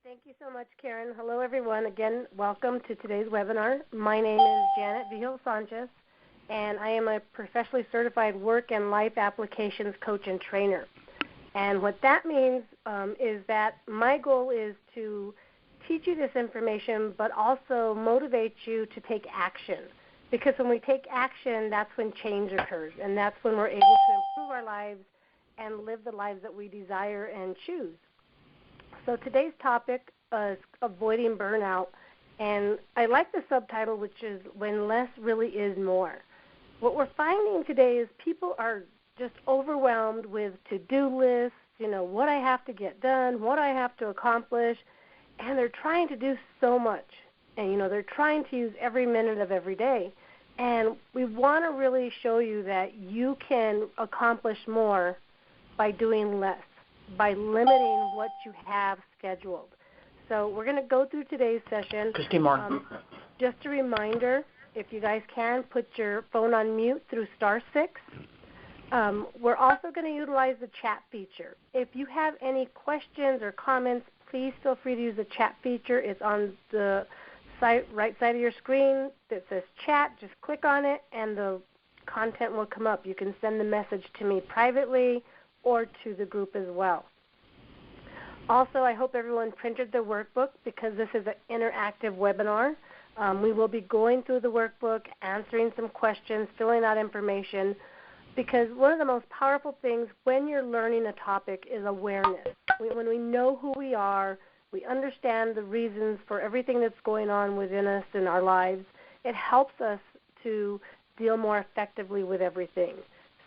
Thank you so much, Karen. Hello, everyone. Again, welcome to today's webinar. My name is Janet Vigil-Sanchez, and I am a professionally certified work and life applications coach and trainer. And what that means is that my goal is to teach you this information, but also motivate you to take action. Because when we take action, that's when change occurs, and that's when we're able to improve our lives and live the lives that we desire and choose. So today's topic is avoiding burnout, and I like the subtitle, which is When Less Really Is More. What we're finding today is people are just overwhelmed with to-do lists, what I have to get done, what I have to accomplish, and they're trying to do so much. And, they're trying to use every minute of every day. And we want to really show you that you can accomplish more by doing less, by limiting what you have scheduled. So we're going to go through today's session. Christine Martin. Just a reminder, if you guys can, put your phone on mute through *6. We're also going to utilize the chat feature. If you have any questions or comments, please feel free to use the chat feature. It's on the right side of your screen that says chat. Just click on it, and the content will come up. You can send the message to me privately or to the group as well. Also, I hope everyone printed their workbook because this is an interactive webinar. We will be going through the workbook, answering some questions, filling out information, because one of the most powerful things when you're learning a topic is awareness. When we know who we are, we understand the reasons for everything that's going on within us in our lives, it helps us to deal more effectively with everything.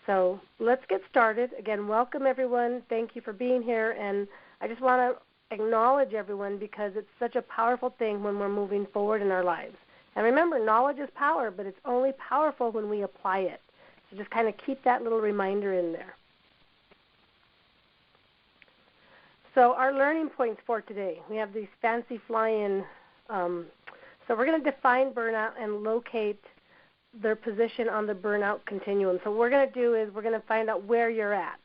So let's get started. Again, welcome everyone. Thank you for being here, and I just want to acknowledge everyone because it's such a powerful thing when we're moving forward in our lives. And remember, knowledge is power, but it's only powerful when we apply it. So just kind of keep that little reminder in there. So our learning points for today, we have these fancy fly-in. So we're going to define burnout and locate their position on the burnout continuum. So what we're going to do is we're going to find out where you're at.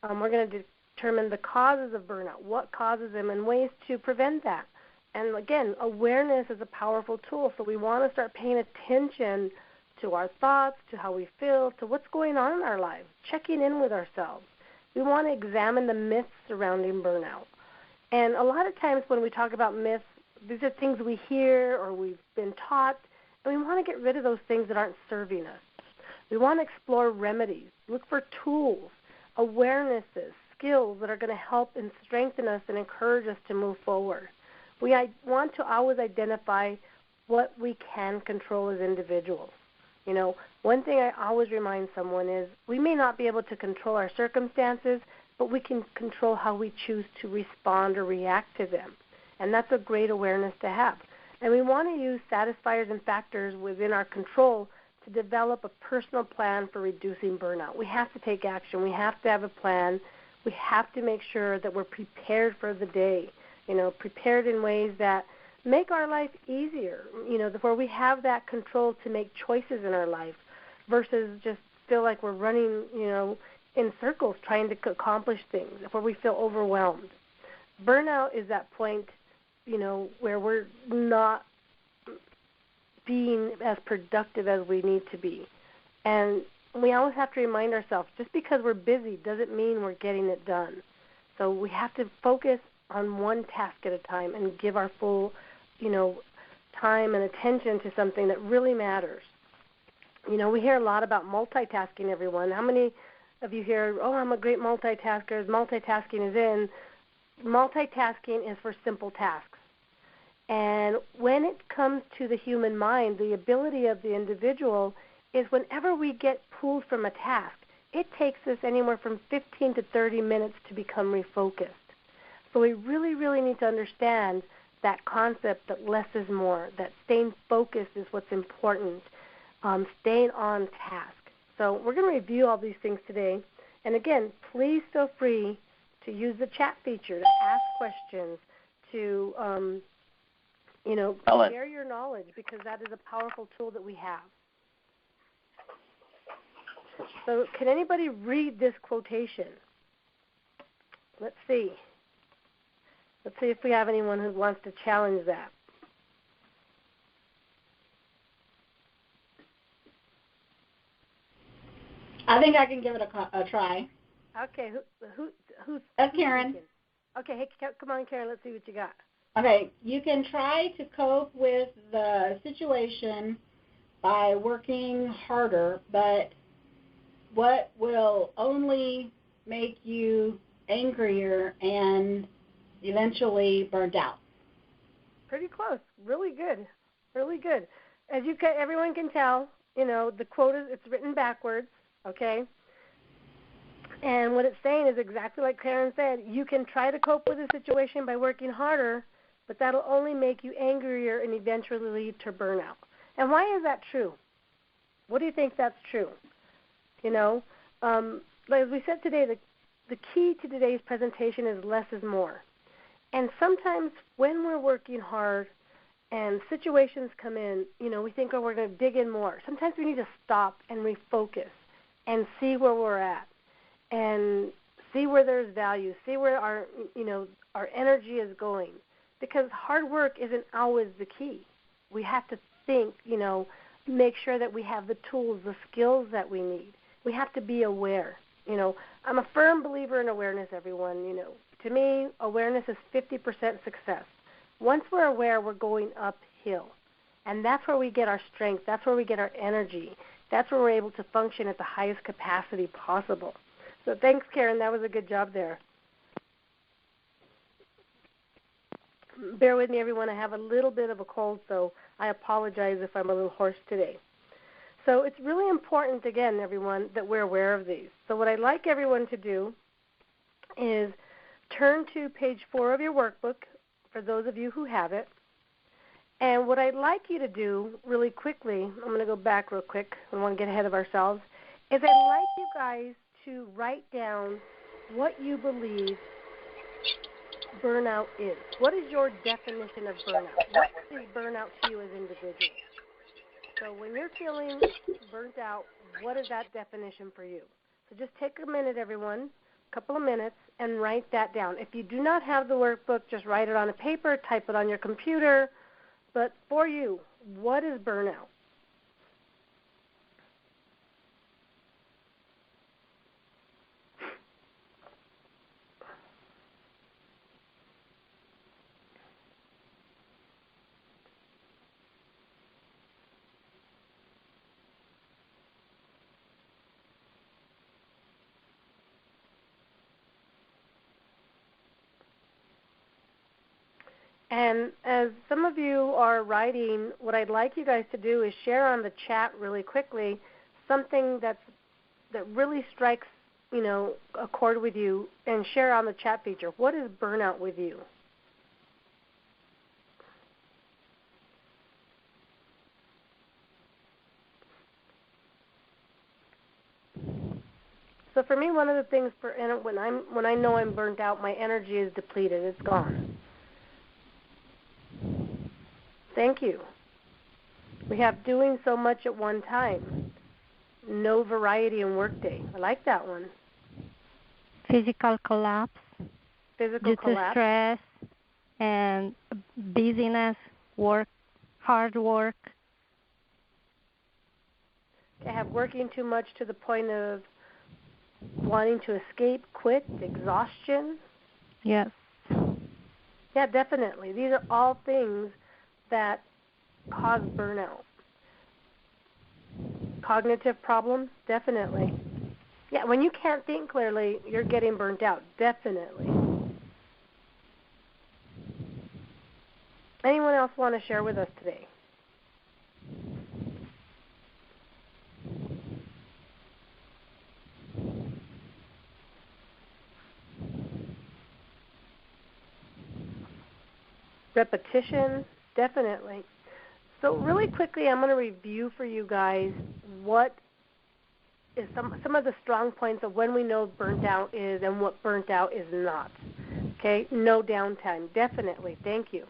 We're going to determine the causes of burnout, what causes them, and ways to prevent that. And again, awareness is a powerful tool, so we want to start paying attention to our thoughts, to how we feel, to what's going on in our lives, checking in with ourselves. We want to examine the myths surrounding burnout. And a lot of times when we talk about myths, these are things we hear or we've been taught, and we want to get rid of those things that aren't serving us. We want to explore remedies, look for tools, awarenesses, skills that are going to help and strengthen us and encourage us to move forward. We want to always identify what we can control as individuals. One thing I always remind someone is we may not be able to control our circumstances, but we can control how we choose to respond or react to them. And that's a great awareness to have. And we want to use satisfiers and factors within our control to develop a personal plan for reducing burnout. We have to take action. We have to have a plan. We have to make sure that we're prepared for the day, prepared in ways that make our life easier, where we have that control to make choices in our life versus just feel like we're running, in circles trying to accomplish things, where we feel overwhelmed. Burnout is that point, where we're not being as productive as we need to be. And we always have to remind ourselves, just because we're busy doesn't mean we're getting it done. So we have to focus on one task at a time and give our full, time and attention to something that really matters. We hear a lot about multitasking, everyone. How many of you hear, I'm a great multitasker, multitasking is in? Multitasking is for simple tasks. And when it comes to the human mind, the ability of the individual is whenever we get pulled from a task, it takes us anywhere from 15 to 30 minutes to become refocused. So we really, really need to understand that concept that less is more, that staying focused is what's important, staying on task. So we're going to review all these things today. And again, please feel free to use the chat feature to ask questions, to share your knowledge, because that is a powerful tool that we have. So can anybody read this quotation? Let's see. Let's see if we have anyone who wants to challenge that. I think I can give it a try. Okay, who's That's Karen. Speaking? Okay, hey, come on, Karen. Let's see what you got. Okay, you can try to cope with the situation by working harder, but what will only make you angrier and eventually burned out? Pretty close. Really good. Really good. As everyone can tell, the quote it's written backwards. Okay. And what it's saying is exactly like Karen said. You can try to cope with the situation by working harder, but that'll only make you angrier and eventually lead to burnout. And why is that true? What do you think that's true? Like as we said today, the key to today's presentation is less is more. And sometimes when we're working hard and situations come in, we think, we're going to dig in more. Sometimes we need to stop and refocus and see where we're at and see where there's value, see where our energy is going. Because hard work isn't always the key. We have to think, make sure that we have the tools, the skills that we need. We have to be aware. I'm a firm believer in awareness, everyone. To me, awareness is 50% success. Once we're aware, we're going uphill. And that's where we get our strength. That's where we get our energy. That's where we're able to function at the highest capacity possible. So thanks, Karen. That was a good job there. Bear with me, everyone. I have a little bit of a cold, so I apologize if I'm a little hoarse today. So it's really important, again, everyone, that we're aware of these. So what I'd like everyone to do is turn to page 4 of your workbook, for those of you who have it. And what I'd like you to do really quickly, I'm going to go back real quick. I don't want to get ahead of ourselves, is I'd like you guys to write down what you believe burnout is. What is your definition of burnout? What is burnout to you as individuals? So when you're feeling burnt out, what is that definition for you? So just take a minute, everyone, a couple of minutes, and write that down. If you do not have the workbook, just write it on a paper, type it on your computer. But for you, what is burnout? And as some of you are writing, what I'd like you guys to do is share on the chat really quickly something that really strikes, a chord with you, and share on the chat feature. What is burnout with you? So for me, one of the things when I know I'm burnt out, my energy is depleted. It's gone. Thank you. We have doing so much at one time. No variety in workday. I like that one. Physical collapse. Physical collapse. Due to stress and busyness, hard work. I have working too much to the point of wanting to escape, quit, exhaustion. Yes. Yeah, definitely. These are all things that cause burnout. Cognitive problems, definitely. Yeah, when you can't think clearly, you're getting burnt out, definitely. Anyone else want to share with us today? Repetition, definitely. So really quickly, I'm going to review for you guys what is some of the strong points of when we know burnt out is and what burnt out is not. Okay, no downtime, definitely. Thank you.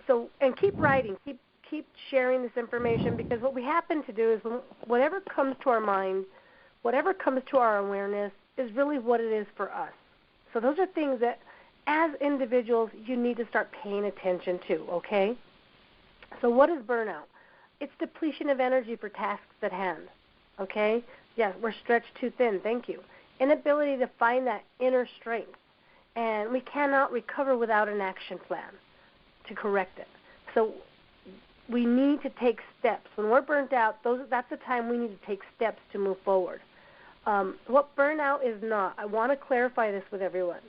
So and keep writing, keep sharing this information, because what we happen to do is whatever comes to our mind, whatever comes to our awareness is really what it is for us. So those are things that as individuals, you need to start paying attention to, okay? So what is burnout? It's depletion of energy for tasks at hand, okay? Yes, we're stretched too thin, thank you. Inability to find that inner strength. And we cannot recover without an action plan to correct it. So we need to take steps. When we're burnt out, that's the time we need to take steps to move forward. What burnout is not, I want to clarify this with everyone.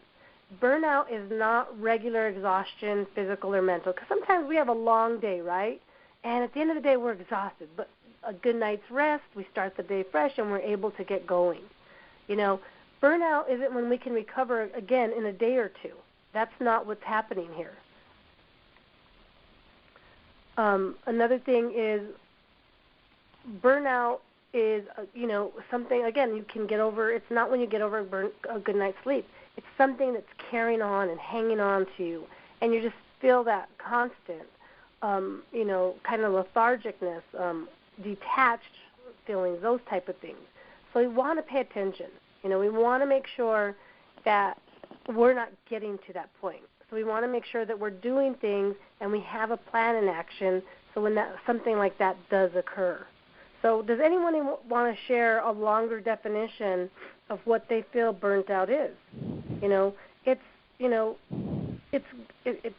Burnout is not regular exhaustion, physical or mental, because sometimes we have a long day, right? And at the end of the day, we're exhausted. But a good night's rest, we start the day fresh, and we're able to get going. You know, burnout isn't when we can recover again in a day or two. That's not what's happening here. Another thing is burnout is, something, again, you can get over. It's not when you get over a good night's sleep. It's something that's carrying on and hanging on to you, and you just feel that constant, kind of lethargicness, detached feelings, those type of things. So we want to pay attention. We want to make sure that we're not getting to that point. So we want to make sure that we're doing things and we have a plan in action so when something like that does occur. So does anyone want to share a longer definition of what they feel burnt out is? It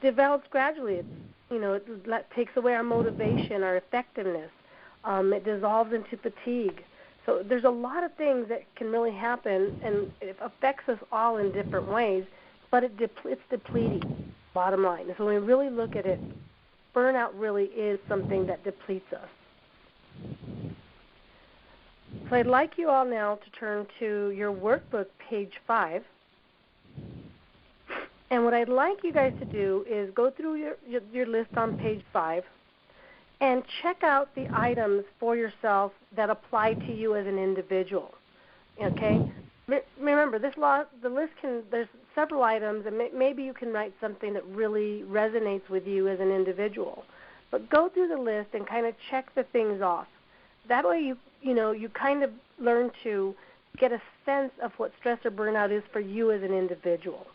develops gradually. It takes away our motivation, our effectiveness. It dissolves into fatigue. So there's a lot of things that can really happen, and it affects us all in different ways, but it's depleting, bottom line. So when we really look at it, burnout really is something that depletes us. So I'd like you all now to turn to your workbook, page 5. And what I'd like you guys to do is go through your list on page 5 and check out the items for yourself that apply to you as an individual. Okay? Remember, the list there's several items, and maybe you can write something that really resonates with you as an individual. But go through the list and kind of check the things off. That way you kind of learn to get a sense of what stress or burnout is for you as an individual.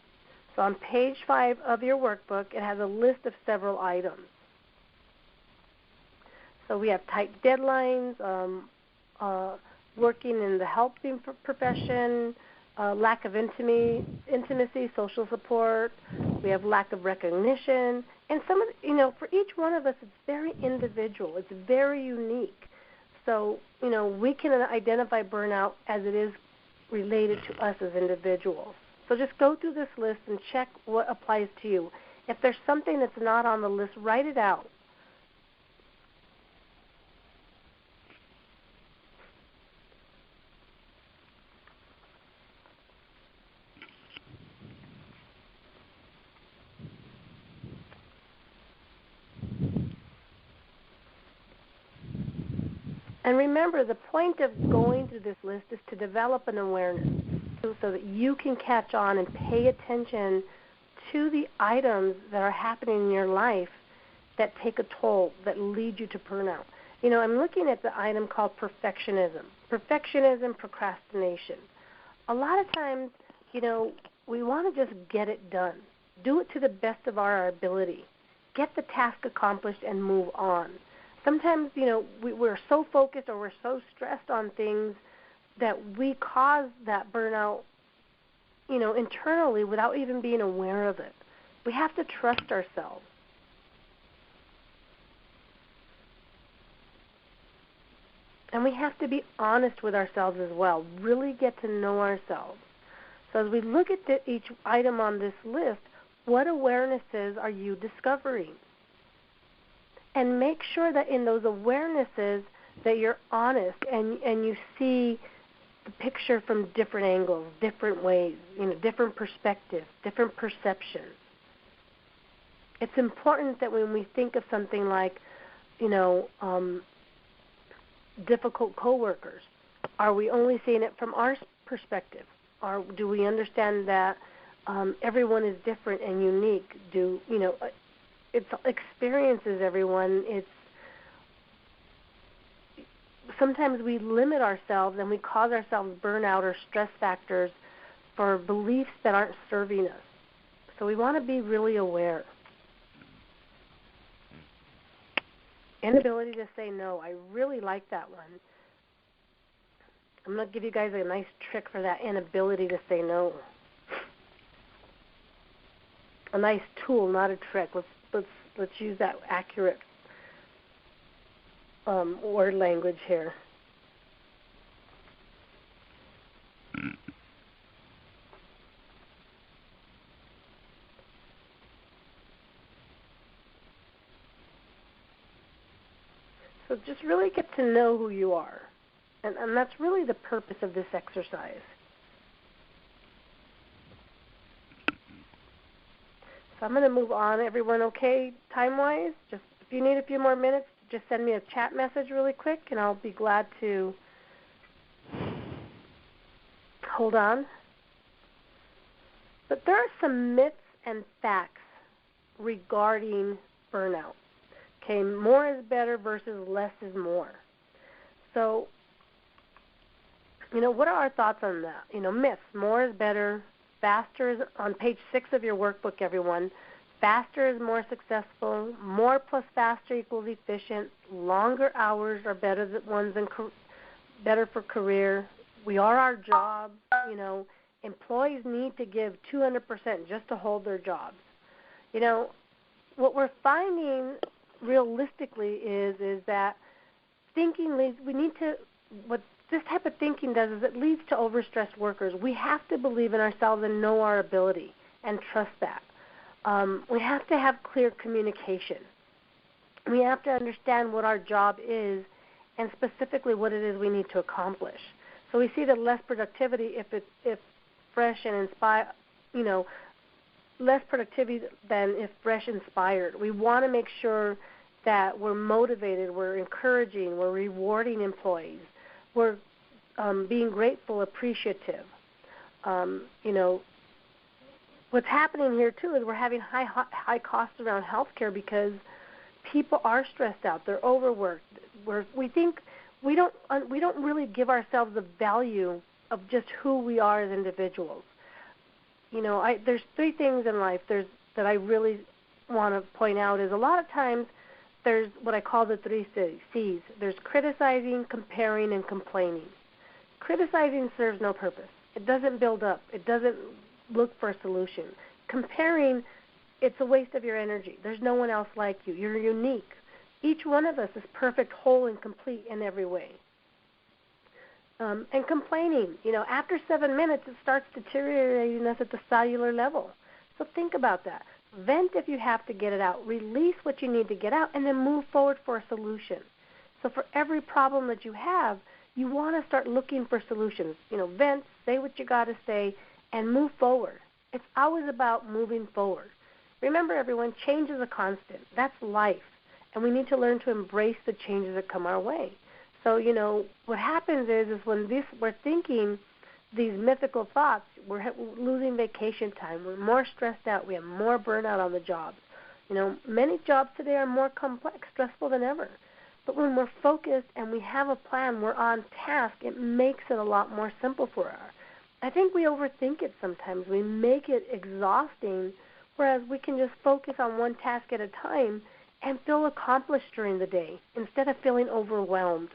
So on page 5 of your workbook, it has a list of several items. So we have tight deadlines, working in the helping profession, lack of intimacy, social support. We have lack of recognition. And some of for each one of us, it's very individual. It's very unique. So, we can identify burnout as it is related to us as individuals. So just go through this list and check what applies to you. If there's something that's not on the list, write it out. And remember, the point of going through this list is to develop an awareness so that you can catch on and pay attention to the items that are happening in your life that take a toll, that lead you to burnout. I'm looking at the item called perfectionism. Perfectionism, procrastination. A lot of times, we want to just get it done. Do it to the best of our ability. Get the task accomplished and move on. Sometimes, we're so focused or we're so stressed on things that we cause that burnout, internally without even being aware of it. We have to trust ourselves. And we have to be honest with ourselves as well, really get to know ourselves. So as we look at each item on this list, what awarenesses are you discovering? And make sure that in those awarenesses that you're honest and you see the picture from different angles, different ways, different perspectives, different perceptions. It's important that when we think of something like, difficult coworkers, are we only seeing it from our perspective? Or do we understand that everyone is different and unique? It's experiences, everyone. Sometimes we limit ourselves and we cause ourselves burnout or stress factors for beliefs that aren't serving us. So we want to be really aware. Inability to say no. I really like that one. I'm going to give you guys a nice trick for that inability to say no. A nice tool, not a trick. Let's use that accurate word language here. So just really get to know who you are. And that's really the purpose of this exercise. So I'm going to move on. Everyone okay time-wise? Just if you need a few more minutes, just send me a chat message really quick, and I'll be glad to hold on. But there are some myths and facts regarding burnout. Okay, more is better versus less is more. So, what are our thoughts on that? Myths, more is better, faster is on page 6 of your workbook, everyone. Faster is more successful, more plus faster equals efficient, longer hours are better for career. We are our job, employees need to give 200% just to hold their jobs. What we're finding realistically is that thinking leads, what this type of thinking does is it leads to overstressed workers. We have to believe in ourselves and know our ability and trust that. We have to have clear communication. We have to understand what our job is and specifically what it is we need to accomplish. So we see that less productivity if fresh and inspired, less productivity than if fresh inspired. We want to make sure that we're motivated, we're encouraging, we're rewarding employees, we're being grateful, appreciative. What's happening here too is we're having high costs around healthcare because people are stressed out, they're overworked. We think we don't really give ourselves the value of just who we are as individuals. There's 3 things in life that I really want to point out is a lot of times there's what I call the 3 C's. There's criticizing, comparing, and complaining. Criticizing serves no purpose. It doesn't build up. It doesn't look for a solution. Comparing, it's a waste of your energy. There's no one else like you. You're unique. Each one of us is perfect, whole, and complete in every way. And complaining, after 7 minutes, it starts deteriorating us at the cellular level. So think about that. Vent if you have to get it out. Release what you need to get out, and then move forward for a solution. So for every problem that you have, you want to start looking for solutions. Vent, say what you got to say, and move forward. It's always about moving forward. Remember, everyone, change is a constant. That's life, and we need to learn to embrace the changes that come our way. So, what happens is when we're thinking these mythical thoughts, we're losing vacation time. We're more stressed out. We have more burnout on the job. Many jobs today are more complex, stressful than ever. But when we're focused and we have a plan, we're on task, it makes it a lot more simple for us. I think we overthink it sometimes. We make it exhausting, whereas we can just focus on one task at a time and feel accomplished during the day instead of feeling overwhelmed.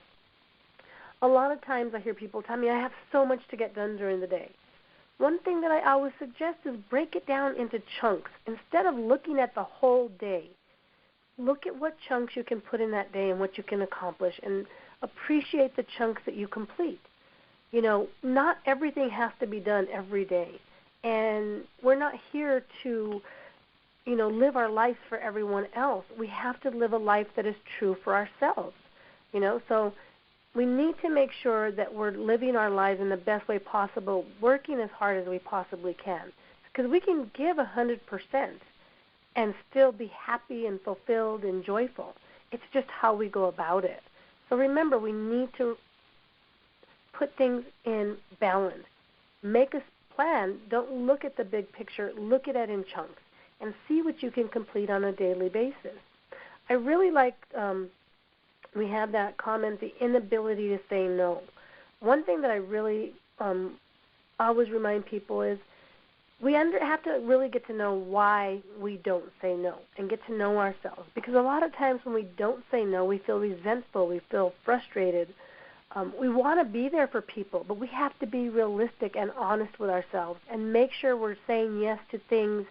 A lot of times I hear people tell me I have so much to get done during the day. One thing that I always suggest is break it down into chunks. Instead of looking at the whole day, look at what chunks you can put in that day and what you can accomplish, and appreciate the chunks that you complete. Not everything has to be done every day. And we're not here to, live our lives for everyone else. We have to live a life that is true for ourselves. So we need to make sure that we're living our lives in the best way possible, working as hard as we possibly can. Because we can give 100% and still be happy and fulfilled and joyful. It's just how we go about it. So remember, we need to put things in balance. Make a plan. Don't look at the big picture. Look at it in chunks and see what you can complete on a daily basis. I really like, we have that comment, the inability to say no. One thing that I really always remind people is have to really get to know why we don't say no and get to know ourselves. Because a lot of times when we don't say no, we feel resentful, we feel frustrated. We want to be there for people, but we have to be realistic and honest with ourselves and make sure we're saying yes to things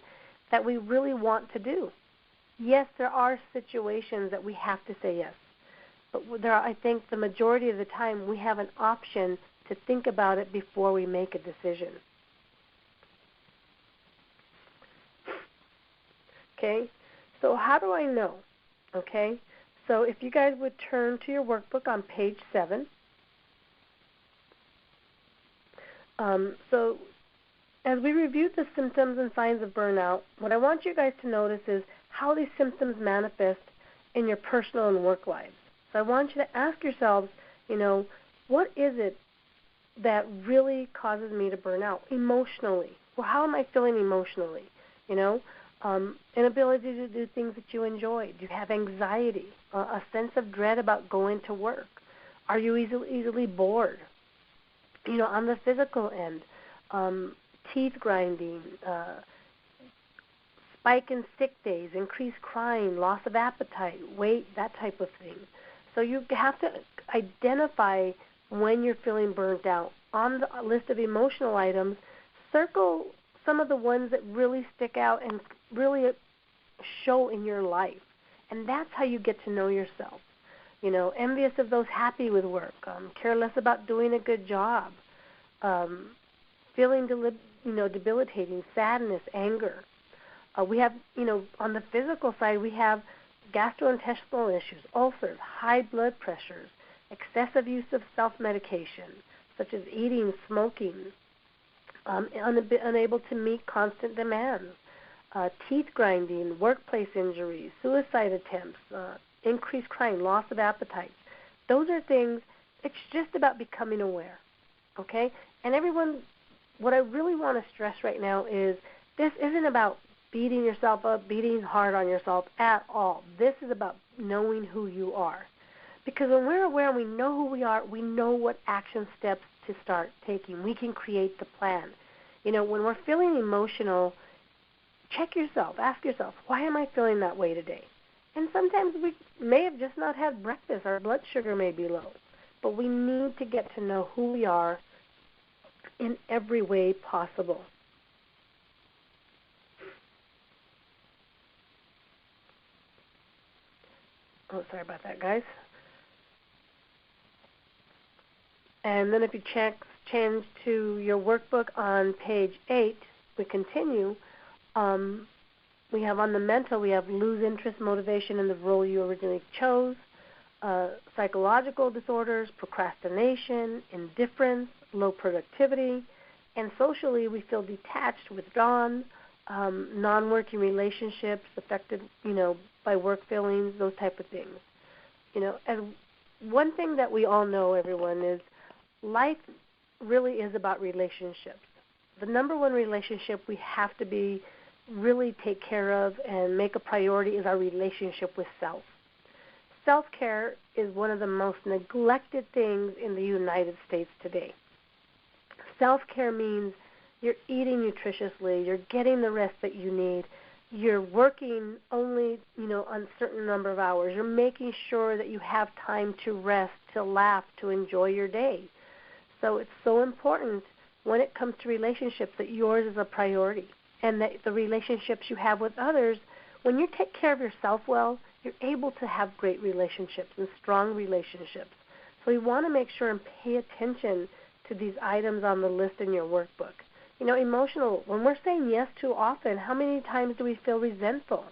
that we really want to do. Yes, there are situations that we have to say yes, but I think the majority of the time we have an option to think about it before we make a decision. Okay, so how do I know? Okay, so if you guys would turn to your workbook on page 7. So as we reviewed the symptoms and signs of burnout, what I want you guys to notice is how these symptoms manifest in your personal and work lives. So I want you to ask yourselves, what is it that really causes me to burn out emotionally? Well, how am I feeling emotionally? Inability to do things that you enjoy. Do you have anxiety, a sense of dread about going to work? Are you easily bored? On the physical end, teeth grinding, spike in sick days, increased crying, loss of appetite, weight, that type of thing. So you have to identify when you're feeling burnt out. On the list of emotional items, circle some of the ones that really stick out and really show in your life. And that's how you get to know yourself. Envious of those happy with work, careless about doing a good job, feeling debilitating, sadness, anger. We have, on the physical side, we have gastrointestinal issues, ulcers, high blood pressures, excessive use of self-medication, such as eating, smoking, unable to meet constant demands, teeth grinding, workplace injuries, suicide attempts, increased crying, loss of appetite. Those are things, it's just about becoming aware, okay? And everyone, what I really want to stress right now is this isn't about beating yourself up, beating hard on yourself at all. This is about knowing who you are. Because when we're aware and we know who we are, we know what action steps to start taking. We can create the plan. When we're feeling emotional, check yourself. Ask yourself, why am I feeling that way today? And sometimes we may have just not had breakfast. Our blood sugar may be low. But we need to get to know who we are in every way possible. Oh, sorry about that, guys. And then if you change to your workbook on page 8, we continue. We have on the mental, we have lose interest, motivation in the role you originally chose, psychological disorders, procrastination, indifference, low productivity, and socially we feel detached, withdrawn, non-working relationships affected, by work feelings, those type of things. And one thing that we all know, everyone, is life really is about relationships. The number one relationship we have to really take care of and make a priority is our relationship with self. Self-care is one of the most neglected things in the United States today. Self-care means you're eating nutritiously, you're getting the rest that you need, you're working only, on a certain number of hours, you're making sure that you have time to rest, to laugh, to enjoy your day. So it's so important when it comes to relationships that yours is a priority and that the relationships you have with others, when you take care of yourself well, you're able to have great relationships and strong relationships. So we want to make sure and pay attention to these items on the list in your workbook. Emotional, when we're saying yes too often, how many times do we feel resentful?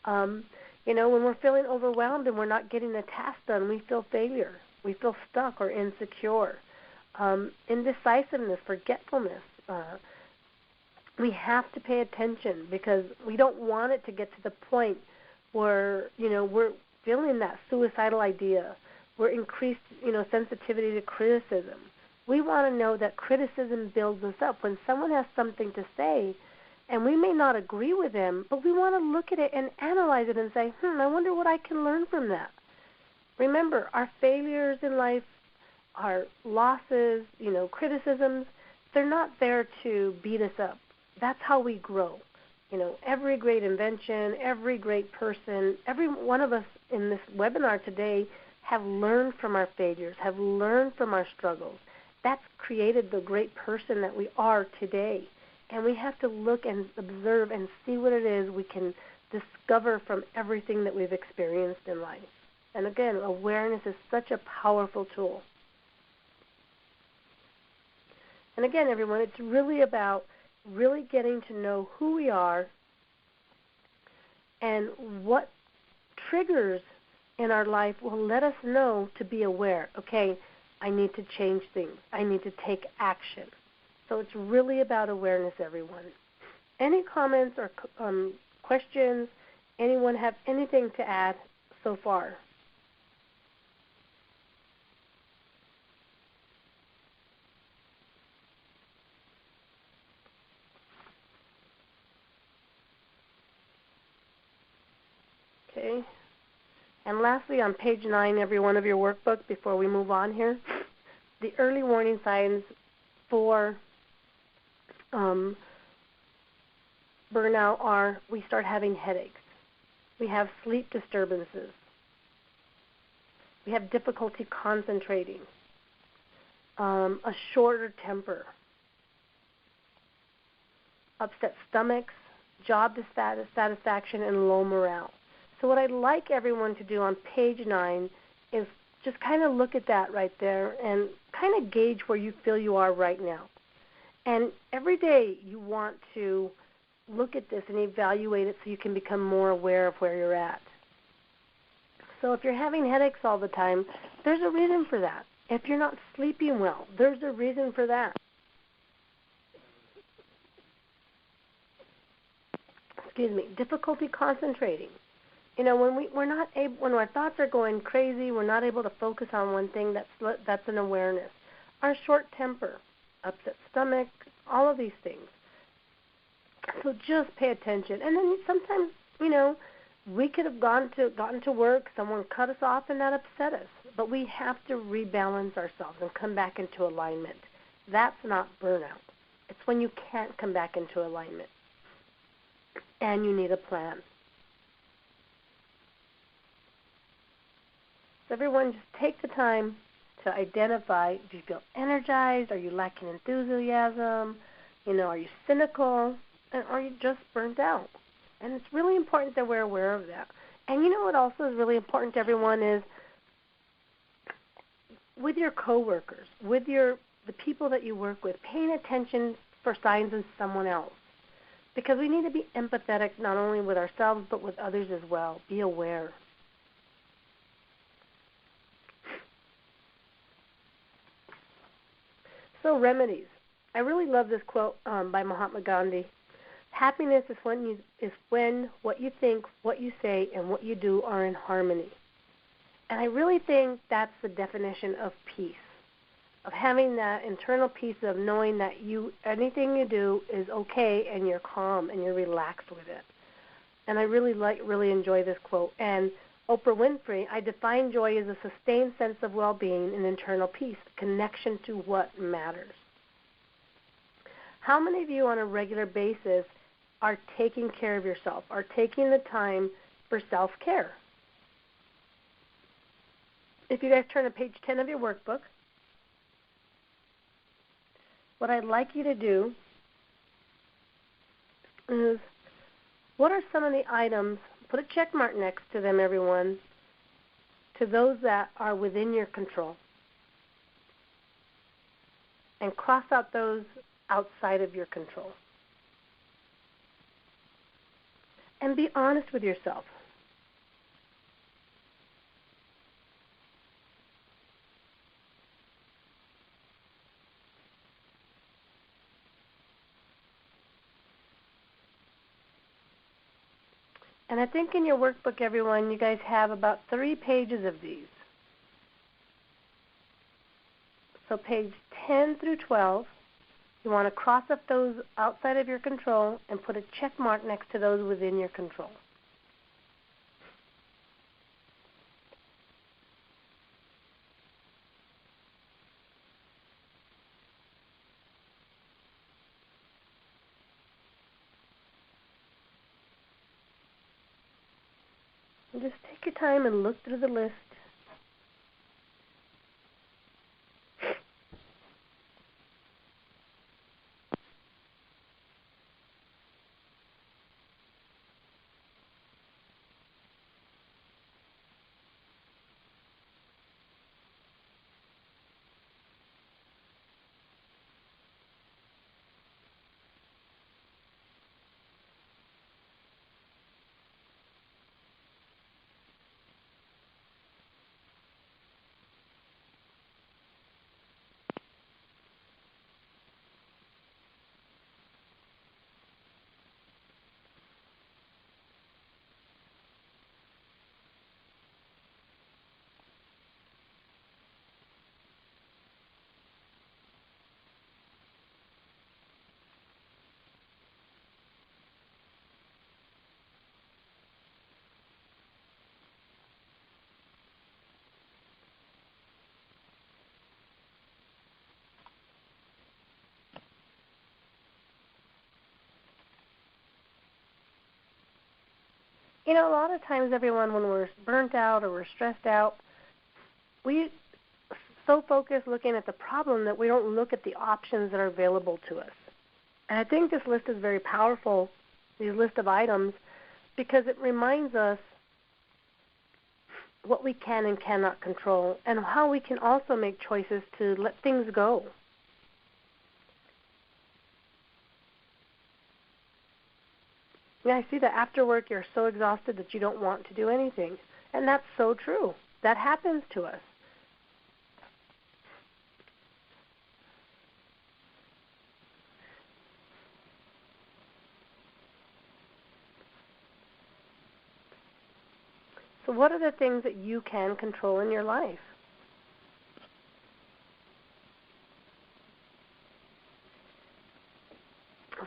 When we're feeling overwhelmed and we're not getting a task done, we feel failure. We feel stuck or insecure. Indecisiveness, forgetfulness. We have to pay attention because we don't want it to get to the point where, we're feeling that suicidal idea. We're increased, sensitivity to criticism. We want to know that criticism builds us up. When someone has something to say, and we may not agree with them, but we want to look at it and analyze it and say, I wonder what I can learn from that. Remember, our failures in life, our losses, criticisms, they're not there to beat us up. That's how we grow. Every great invention, every great person, every one of us in this webinar today have learned from our failures, have learned from our struggles. That's created the great person that we are today. And we have to look and observe and see what it is we can discover from everything that we've experienced in life. And again, awareness is such a powerful tool. And again, everyone, it's really about really getting to know who we are and what triggers in our life will let us know to be aware. Okay, I need to change things. I need to take action. So it's really about awareness, everyone. Any comments or questions? Anyone have anything to add so far? Okay. And lastly, on page 9, every one of your workbook, before we move on here, the early warning signs for burnout are we start having headaches. We have sleep disturbances. We have difficulty concentrating, a shorter temper, upset stomachs, job dissatisfaction, and low morale. So what I'd like everyone to do on page 9 is just kind of look at that right there and kind of gauge where you feel you are right now. And every day you want to look at this and evaluate it so you can become more aware of where you're at. So if you're having headaches all the time, there's a reason for that. If you're not sleeping well, there's a reason for that. Excuse me, difficulty concentrating. When our thoughts are going crazy, we're not able to focus on one thing. That's an awareness. Our short temper, upset stomach, all of these things. So just pay attention. And then sometimes, we could have gotten to work, someone cut us off, and that upset us. But we have to rebalance ourselves and come back into alignment. That's not burnout. It's when you can't come back into alignment. And you need a plan. So everyone, just take the time to identify, do you feel energized? Are you lacking enthusiasm? Are you cynical? And are you just burnt out? And it's really important that we're aware of that. And what also is really important to everyone is with your coworkers, with the people that you work with, paying attention for signs in someone else. Because we need to be empathetic not only with ourselves but with others as well. Be aware. So remedies. I really love this quote by Mahatma Gandhi. Happiness is when what you think, what you say, and what you do are in harmony. And I really think that's the definition of peace, of having that internal peace of knowing that anything you do is okay and you're calm and you're relaxed with it. And I really enjoy this quote. And Oprah Winfrey, I define joy as a sustained sense of well-being and internal peace, connection to what matters. How many of you on a regular basis are taking care of yourself, are taking the time for self-care? If you guys turn to page 10 of your workbook, what I'd like you to do is, what are some of the items, put a check mark next to them, everyone, to those that are within your control. And cross out those outside of your control. And be honest with yourself. And I think in your workbook, everyone, you guys have about 3 pages of these. So page 10 through 12, you want to cross up those outside of your control and put a check mark next to those within your control. And just take your time and look through the list. You know, a lot of times, everyone, when we're burnt out or we're stressed out, we so focus looking at the problem that we don't look at the options that are available to us. And I think this list is very powerful, these list of items, because it reminds us what we can and cannot control and how we can also make choices to let things go. Yeah, I see that after work you're so exhausted that you don't want to do anything. And that's so true. That happens to us. So what are the things that you can control in your life?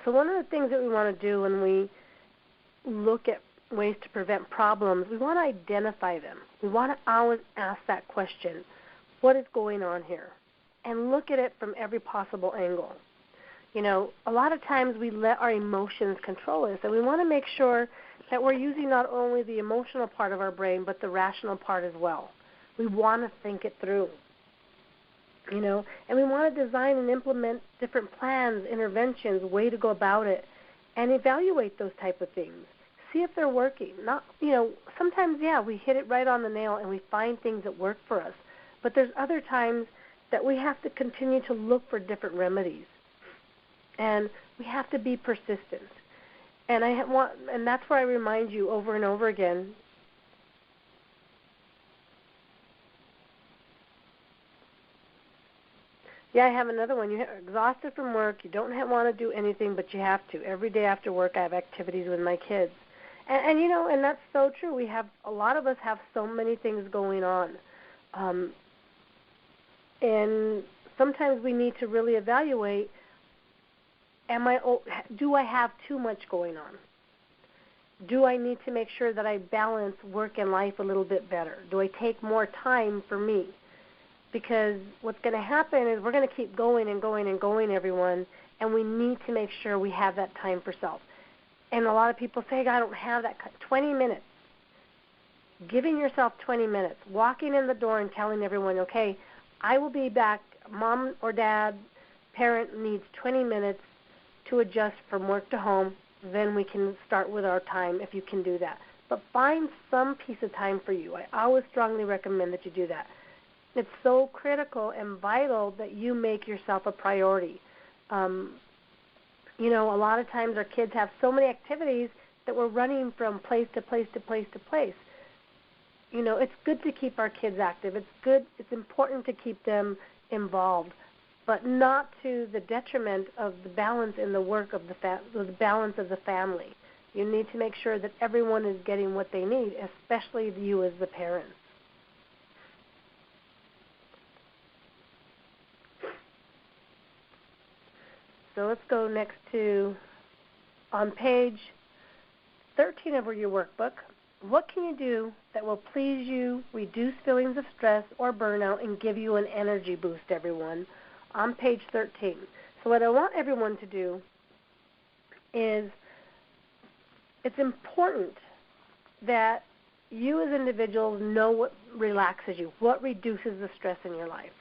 So one of the things that we want to do when we look at ways to prevent problems, we want to identify them. We want to always ask that question, what is going on here? And look at it from every possible angle. You know, a lot of times we let our emotions control us, and we want to make sure that we're using not only the emotional part of our brain, but the rational part as well. We want to think it through, you know, and we want to design and implement different plans, interventions, way to go about it, and evaluate those type of things. See if they're working. Not, you know, sometimes, yeah, we hit it right on the nail and we find things that work for us. But there's other times that we have to continue to look for different remedies. And we have to be persistent. And and that's where I remind you over and over again. Yeah, I have another one. You're exhausted from work. You don't want to do anything, but you have to. Every day after work, I have activities with my kids. And you know, and that's so true. A lot of us have so many things going on. And sometimes we need to really evaluate, do I have too much going on? Do I need to make sure that I balance work and life a little bit better? Do I take more time for me? Because what's going to happen is we're going to keep going and going and going, everyone, and we need to make sure we have that time for self. And a lot of people say, I don't have that 20 minutes. Giving yourself 20 minutes, walking in the door and telling everyone, okay, I will be back. Mom or dad, parent needs 20 minutes to adjust from work to home. Then we can start with our time if you can do that. But find some piece of time for you. I always strongly recommend that you do that. It's so critical and vital that you make yourself a priority. You know, a lot of times our kids have so many activities that we're running from place to place to place to place. You know, it's good to keep our kids active. It's important to keep them involved, but not to the detriment of the balance in the work of the balance of the family. You need to make sure that everyone is getting what they need, especially you as the parents. So let's go next to, on page 13 of your workbook, what can you do that will please you, reduce feelings of stress or burnout, and give you an energy boost, everyone, on page 13. So what I want everyone to do is, it's important that you as individuals know what relaxes you, what reduces the stress in your life.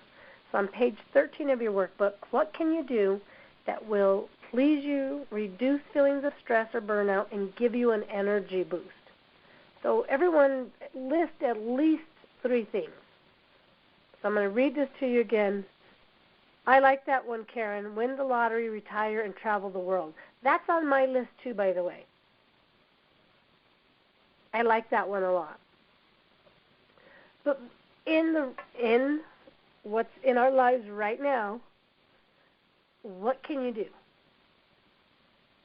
So on page 13 of your workbook, what can you do that will please you, reduce feelings of stress or burnout, and give you an energy boost? So everyone list at least 3 things. So I'm going to read this to you again. I like that one, Karen. Win the lottery, retire, and travel the world. That's on my list too, by the way. I like that one a lot. But in what's in our lives right now, what can you do?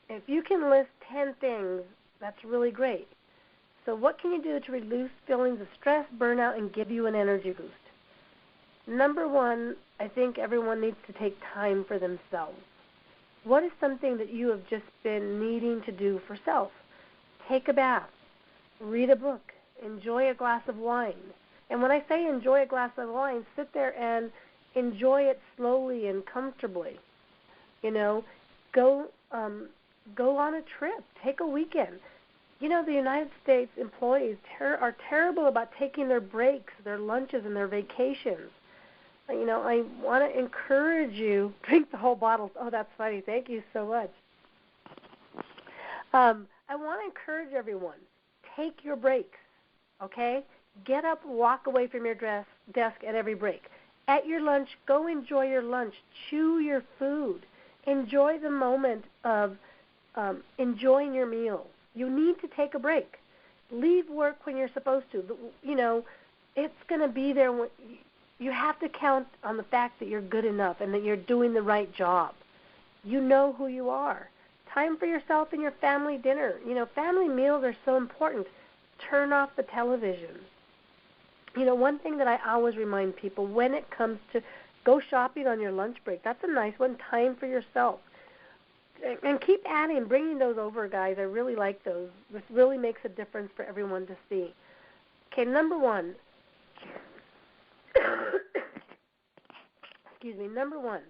If you can list 10 things, that's really great. So what can you do to reduce feelings of stress, burnout, and give you an energy boost? Number 1, I think everyone needs to take time for themselves. What is something that you have just been needing to do for self? Take a bath, read a book, enjoy a glass of wine. And when I say enjoy a glass of wine, sit there and enjoy it slowly and comfortably. You know, go on a trip, take a weekend. You know, the United States employees are terrible about taking their breaks, their lunches, and their vacations. You know, I want to encourage you, drink the whole bottle. Oh, that's funny. Thank you so much. I want to encourage everyone, take your breaks, okay? Get up, walk away from your desk at every break. At your lunch, go enjoy your lunch. Chew your food. Enjoy the moment of enjoying your meal. You need to take a break. Leave work when you're supposed to. You know, it's going to be there. You have to count on the fact that you're good enough and that you're doing the right job. You know who you are. Time for yourself and your family dinner. You know, family meals are so important. Turn off the television. You know, one thing that I always remind people when it comes to go shopping on your lunch break, that's a nice one, time for yourself. And keep adding, bringing those over, guys. I really like those. This really makes a difference for everyone to see. Okay, number 1. Excuse me. Number 1,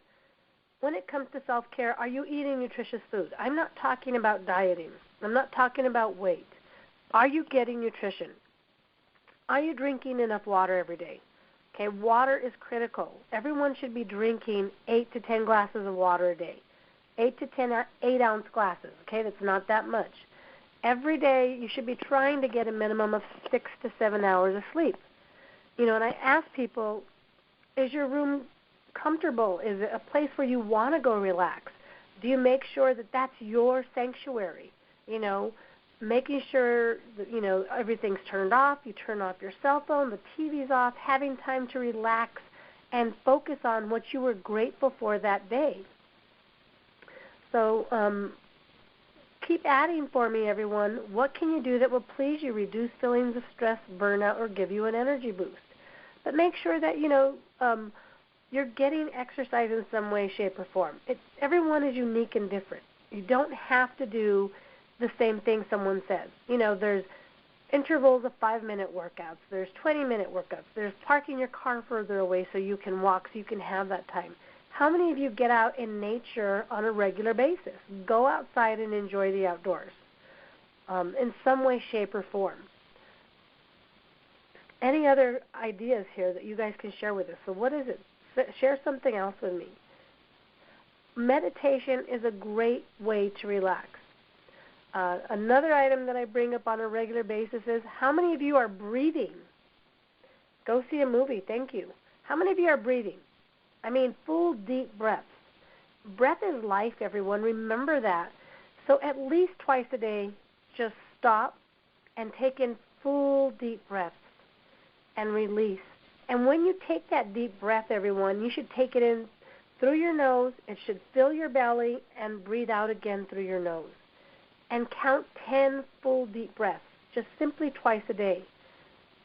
when it comes to self-care, are you eating nutritious food? I'm not talking about dieting. I'm not talking about weight. Are you getting nutrition? Are you drinking enough water every day? Okay, water is critical. Everyone should be drinking 8 to 10 glasses of water a day. 8 to 10 8-ounce glasses, okay? That's not that much. Every day you should be trying to get a minimum of 6 to 7 hours of sleep. You know, and I ask people, is your room comfortable? Is it a place where you want to go relax? Do you make sure that that's your sanctuary? You know, making sure that, you know, everything's turned off. You turn off your cell phone, the TV's off, having time to relax and focus on what you were grateful for that day. So keep adding for me, everyone. What can you do that will please you, reduce feelings of stress, burnout, or give you an energy boost? But make sure that, you know, you're getting exercise in some way, shape, or form. Everyone is unique and different. You don't have to do the same thing someone says. You know, there's intervals of 5-minute workouts. There's 20-minute workouts. There's parking your car further away so you can walk, so you can have that time. How many of you get out in nature on a regular basis? Go outside and enjoy the outdoors in some way, shape, or form. Any other ideas here that you guys can share with us? So what is it? Share something else with me. Meditation is a great way to relax. Another item that I bring up on a regular basis is, how many of you are breathing? Go see a movie. Thank you. How many of you are breathing? I mean, full, deep breaths. Breath is life, everyone. Remember that. So at least twice a day, just stop and take in full, deep breaths and release. And when you take that deep breath, everyone, you should take it in through your nose. It should fill your belly and breathe out again through your nose. And count 10 full, deep breaths, just simply twice a day.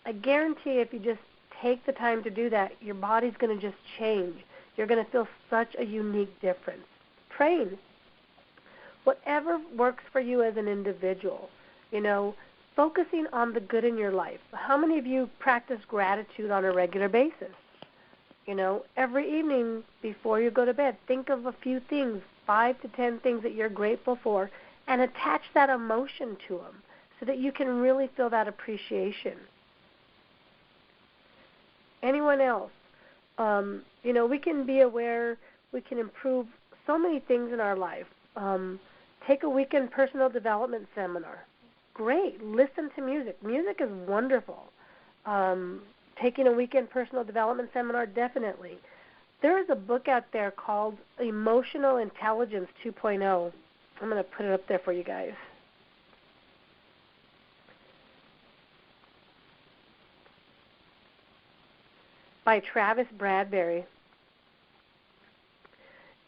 I guarantee if you just take the time to do that, your body's going to just change. You're going to feel such a unique difference. Train. Whatever works for you as an individual, you know, focusing on the good in your life. How many of you practice gratitude on a regular basis? You know, every evening before you go to bed, think of a few things, 5 to 10 things that you're grateful for, and attach that emotion to them so that you can really feel that appreciation. Anyone else? We can be aware, we can improve so many things in our life. Take a weekend personal development seminar. Great. Listen to music. Music is wonderful. Taking a weekend personal development seminar, definitely. There is a book out there called Emotional Intelligence 2.0. I'm going to put it up there for you guys. By Travis Bradberry.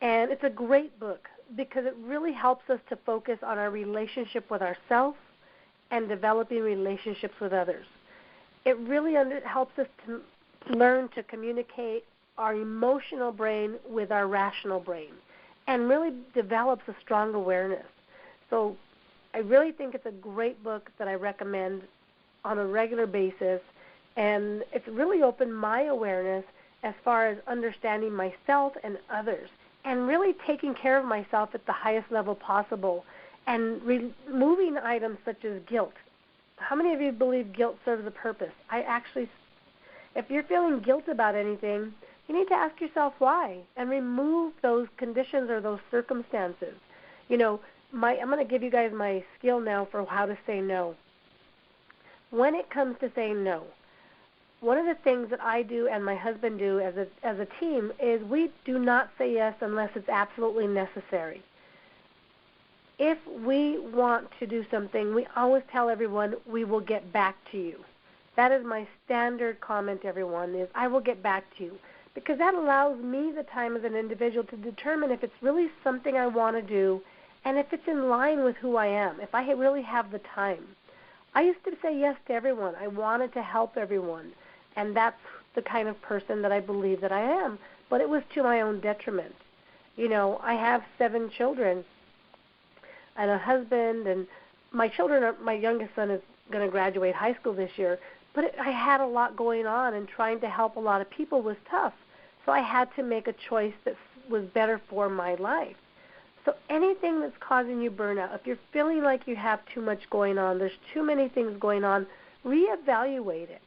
And it's a great book because it really helps us to focus on our relationship with ourselves and developing relationships with others. It really helps us to learn to communicate our emotional brain with our rational brain and really develops a strong awareness. So I really think it's a great book that I recommend on a regular basis, and it's really opened my awareness as far as understanding myself and others and really taking care of myself at the highest level possible and removing items such as guilt. How many of you believe guilt serves a purpose? If you're feeling guilt about anything, you need to ask yourself why and remove those conditions or those circumstances. I'm going to give you guys my skill now for how to say no. When it comes to saying no, one of the things that I do and my husband do as a team is we do not say yes unless it's absolutely necessary. If we want to do something, we always tell everyone we will get back to you. That is my standard comment to everyone is I will get back to you, because that allows me the time as an individual to determine if it's really something I want to do and if it's in line with who I am, if I really have the time. I used to say yes to everyone. I wanted to help everyone, and that's the kind of person that I believe that I am, but it was to my own detriment. I have 7 children and a husband, and my youngest son is going to graduate high school this year, but I had a lot going on, and trying to help a lot of people was tough. So I had to make a choice that was better for my life. So anything that's causing you burnout, if you're feeling like you have too much going on, there's too many things going on, reevaluate it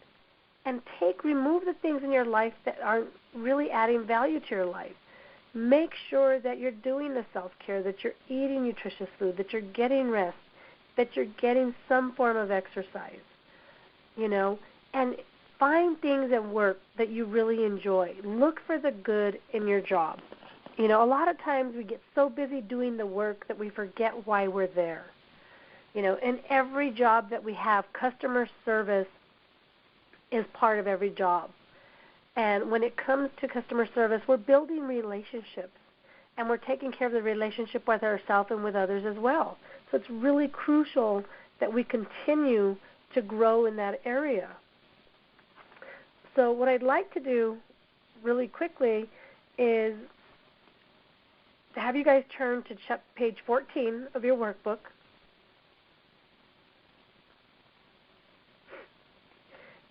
and remove the things in your life that aren't really adding value to your life. Make sure that you're doing the self-care, that you're eating nutritious food, that you're getting rest, that you're getting some form of exercise, and find things at work that you really enjoy. Look for the good in your job. A lot of times we get so busy doing the work that we forget why we're there. In every job that we have, customer service is part of every job. And when it comes to customer service, we're building relationships, and we're taking care of the relationship with ourselves and with others as well. So it's really crucial that we continue to grow in that area. So what I'd like to do really quickly is to have you guys turn to page 14 of your workbook.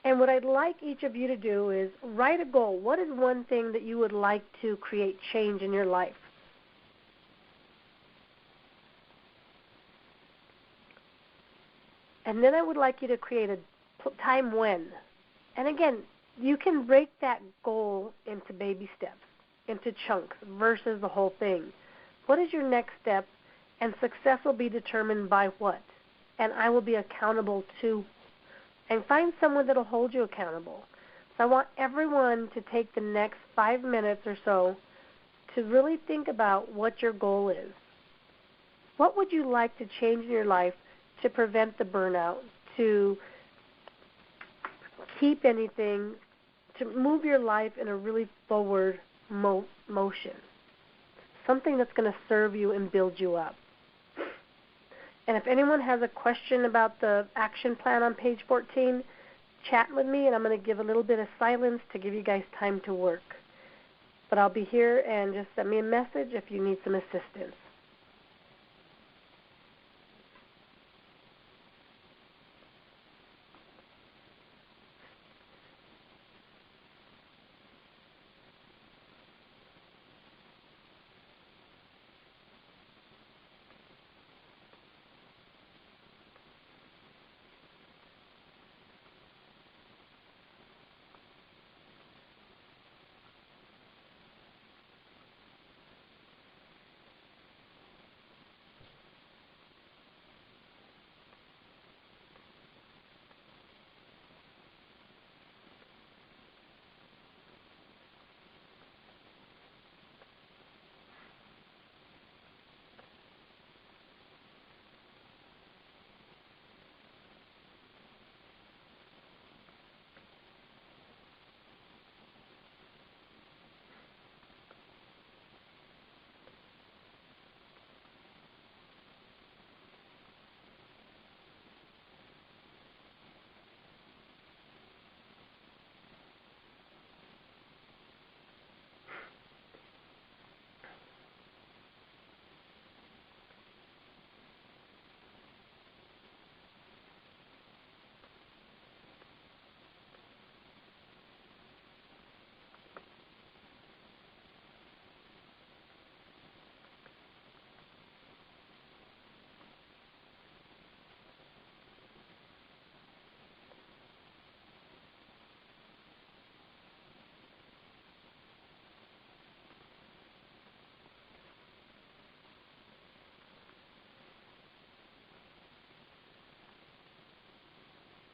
And what I'd like each of you to do is write a goal. What is one thing that you would like to create change in your life? And then I would like you to create a time when. And again, you can break that goal into baby steps, into chunks, versus the whole thing. What is your next step? And success will be determined by what? And I will be accountable to. And find someone that will hold you accountable. So I want everyone to take the next 5 minutes or so to really think about what your goal is. What would you like to change in your life to prevent the burnout, to keep anything, to move your life in a really forward motion, something that's going to serve you and build you up? And if anyone has a question about the action plan on page 14, chat with me, and I'm going to give a little bit of silence to give you guys time to work. But I'll be here, and just send me a message if you need some assistance.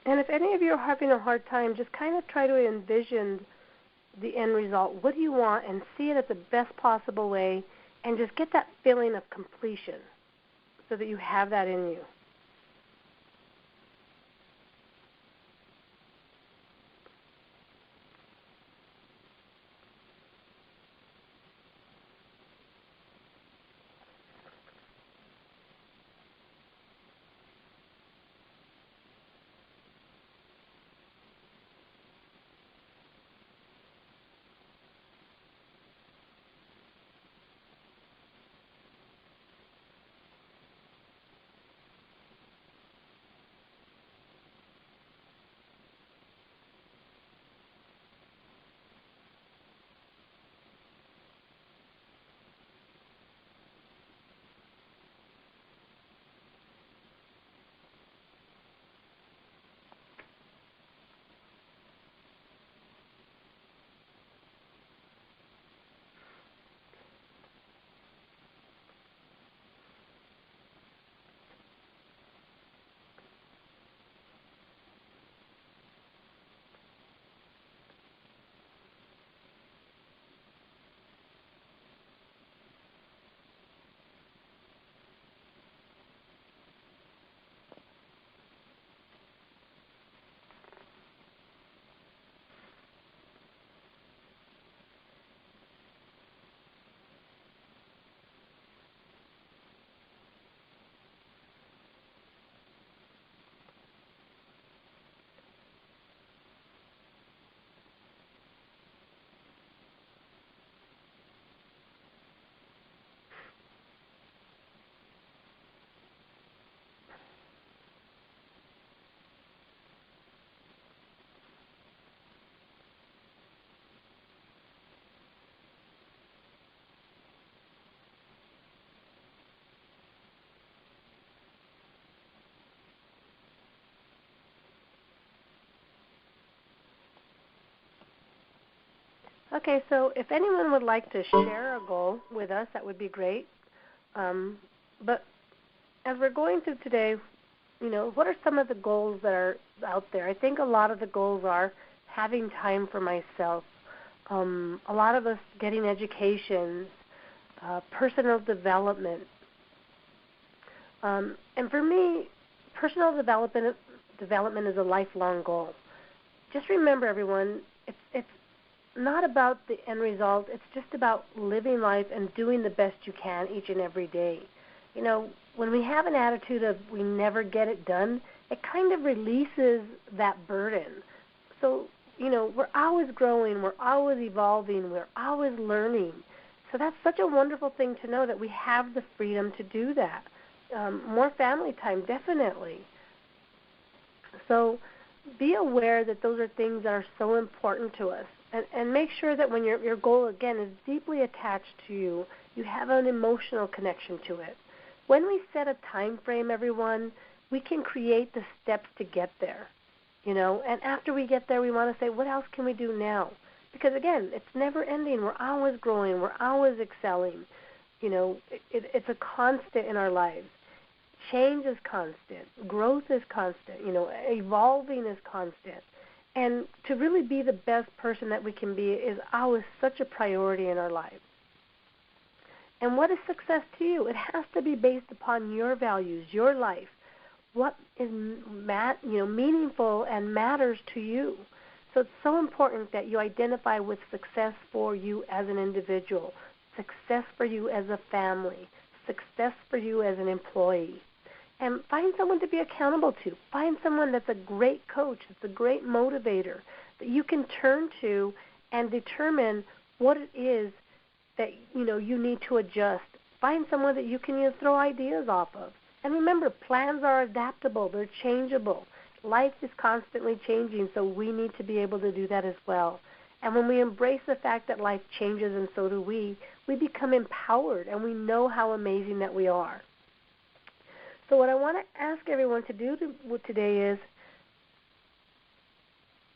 And if any of you are having a hard time, just kind of try to envision the end result. What do you want? And see it at the best possible way, and just get that feeling of completion so that you have that in you. Okay, so if anyone would like to share a goal with us, that would be great. But as we're going through today, what are some of the goals that are out there? I think a lot of the goals are having time for myself. A lot of us getting education, personal development. And for me, personal development is a lifelong goal. Just remember, everyone, it's not about the end result. It's just about living life and doing the best you can each and every day. When we have an attitude of we never get it done, it kind of releases that burden. So, we're always growing, we're always evolving, we're always learning. So that's such a wonderful thing to know that we have the freedom to do that. More family time, definitely. So be aware that those are things that are so important to us. And make sure that when your goal, again, is deeply attached to you, you have an emotional connection to it. When we set a time frame, everyone, we can create the steps to get there. And after we get there, we want to say, what else can we do now? Because, again, it's never ending. We're always growing. We're always excelling. It's a constant in our lives. Change is constant. Growth is constant. Evolving is constant. And to really be the best person that we can be is always such a priority in our lives. And what is success to you? It has to be based upon your values, your life. What is meaningful and matters to you. So it's so important that you identify with success for you as an individual, success for you as a family, success for you as an employee. And find someone to be accountable to. Find someone that's a great coach, that's a great motivator, that you can turn to and determine what it is that you need to adjust. Find someone that you can throw ideas off of. And remember, plans are adaptable. They're changeable. Life is constantly changing, so we need to be able to do that as well. And when we embrace the fact that life changes and so do we become empowered and we know how amazing that we are. So what I want to ask everyone to do today is,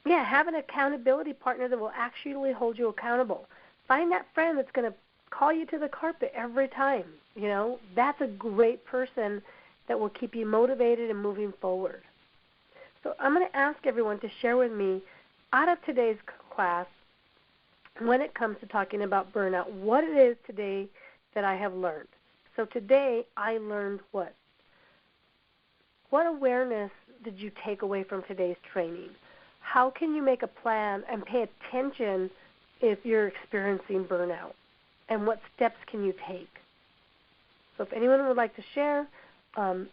have an accountability partner that will actually hold you accountable. Find that friend that's going to call you to the carpet every time. That's a great person that will keep you motivated and moving forward. So I'm going to ask everyone to share with me, out of today's class, when it comes to talking about burnout, what it is today that I have learned. So today I learned what? What awareness did you take away from today's training? How can you make a plan and pay attention if you're experiencing burnout? And what steps can you take? So if anyone would like to share,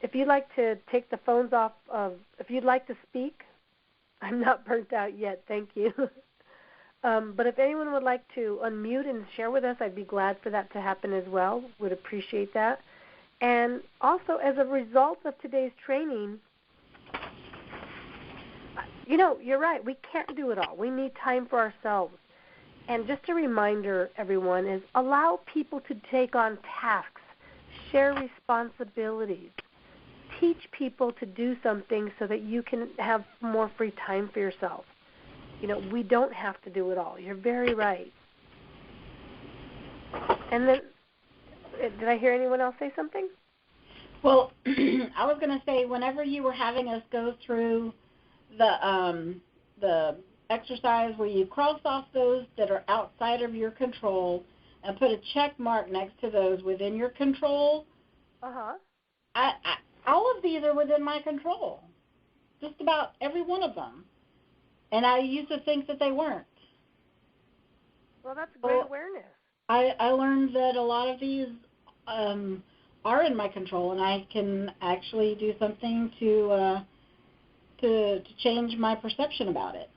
if you'd like to take the phones off if you'd like to speak, I'm not burnt out yet, thank you. But if anyone would like to unmute and share with us, I'd be glad for that to happen as well. Would appreciate that. And also, as a result of today's training, you're right. We can't do it all. We need time for ourselves. And just a reminder, everyone, is allow people to take on tasks, share responsibilities, teach people to do something so that you can have more free time for yourself. We don't have to do it all. You're very right. And then, did I hear anyone else say something? Well, I was going to say, whenever you were having us go through the exercise where you cross off those that are outside of your control and put a check mark next to those within your control, all of these are within my control, just about every one of them. And I used to think that they weren't. Well, that's great awareness. I learned that a lot of these are in my control, and I can actually do something to change my perception about it.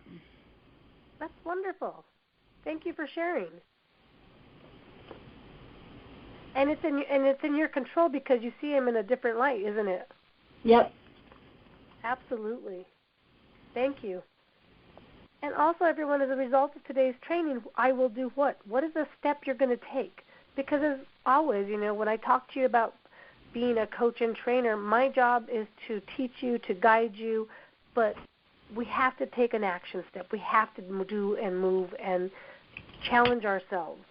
That's wonderful. Thank you for sharing. And it's in your control because you see them in a different light, isn't it? Yep. Absolutely. Thank you. And also, everyone, as a result of today's training, I will do what? What is the step you're going to take? Because as always, when I talk to you about being a coach and trainer, my job is to teach you, to guide you, but we have to take an action step. We have to do and move and challenge ourselves.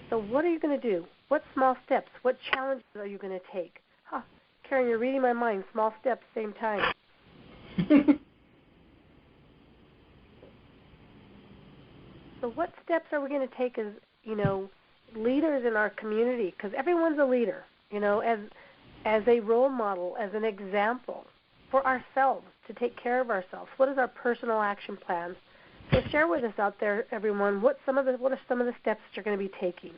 So what are you going to do? What small steps, what challenges are you going to take? Karen, you're reading my mind. Small steps, same time. So what steps are we going to take as, leaders in our community? Because everyone's a leader, as a role model, as an example for ourselves, to take care of ourselves. What is our personal action plan? So share with us out there, everyone, what are some of the steps that you're going to be taking?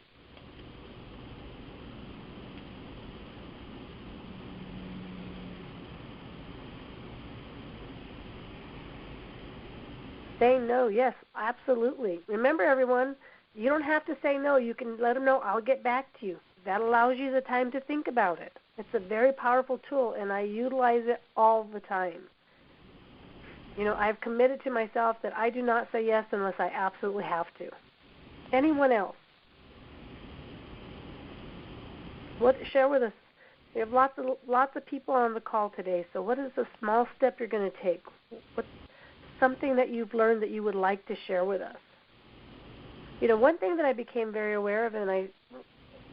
Saying no, yes, absolutely. Remember, everyone, you don't have to say no. You can let them know, I'll get back to you. That allows you the time to think about it. It's a very powerful tool, and I utilize it all the time. I've committed to myself that I do not say yes unless I absolutely have to. Anyone else? Share with us. We have lots of people on the call today, so what is the small step you're going to take? What's something that you've learned that you would like to share with us? One thing that I became very aware of and I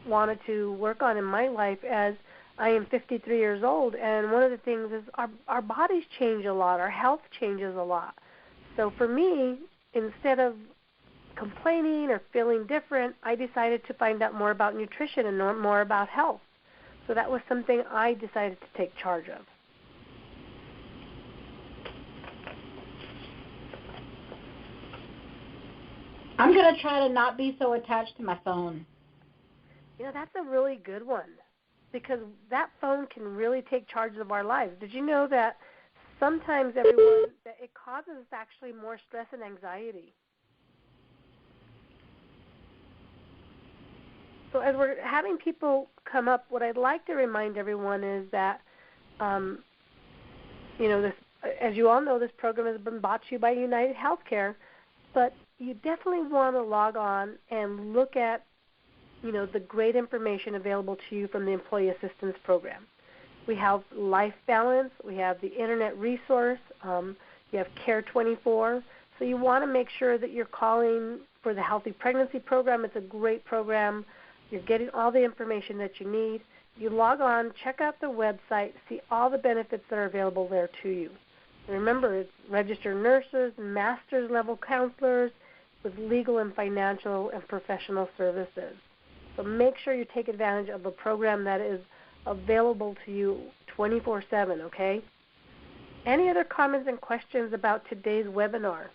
wanted to work on in my life, as I am 53 years old, and one of the things is our bodies change a lot, our health changes a lot. So for me, instead of complaining or feeling different, I decided to find out more about nutrition and more about health. So that was something I decided to take charge of. I'm going to try to not be so attached to my phone. That's a really good one, because that phone can really take charge of our lives. Did you know that sometimes, everyone, that it causes actually more stress and anxiety? So as we're having people come up, what I'd like to remind everyone is that, this, as you all know, this program has been brought to you by United Healthcare, but you definitely want to log on and look at, the great information available to you from the Employee Assistance Program. We have Life Balance. We have the Internet Resource. You have Care 24. So you want to make sure that you're calling for the Healthy Pregnancy Program. It's a great program. You're getting all the information that you need. You log on, check out the website, see all the benefits that are available there to you. Remember, it's registered nurses, master's level counselors with legal and financial and professional services. So make sure you take advantage of the program that is available to you 24/7, okay? Any other comments and questions about today's webinar?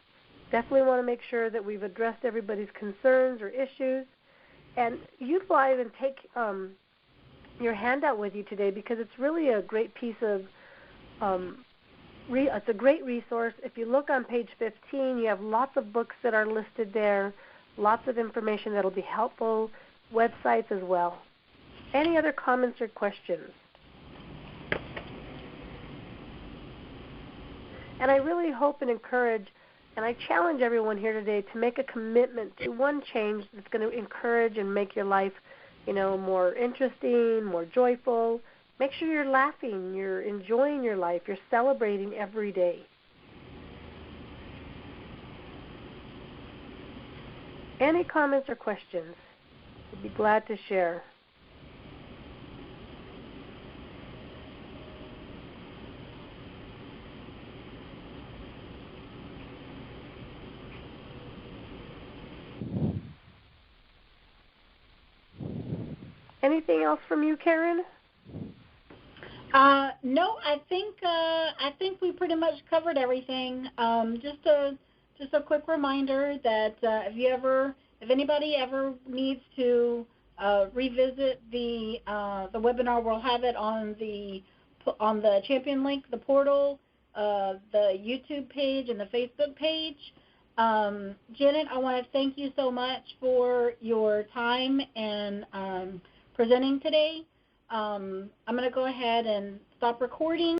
Definitely want to make sure that we've addressed everybody's concerns or issues. And utilize and take your handout with you today, because it's really a great piece of, it's a great resource. If you look on page 15, you have lots of books that are listed there, lots of information that will be helpful, websites as well. Any other comments or questions? And I really hope and encourage, and I challenge everyone here today to make a commitment to one change that's going to encourage and make your life, more interesting, more joyful. Make sure you're laughing, you're enjoying your life, you're celebrating every day. Any comments or questions? I'd be glad to share. Anything else from you, Karen? No, I think we pretty much covered everything. Just a quick reminder that if anybody ever needs to revisit the webinar, we'll have it on the Champion link, the portal, the YouTube page, and the Facebook page. Janet, I want to thank you so much for your time and presenting today. I'm going to go ahead and stop recording.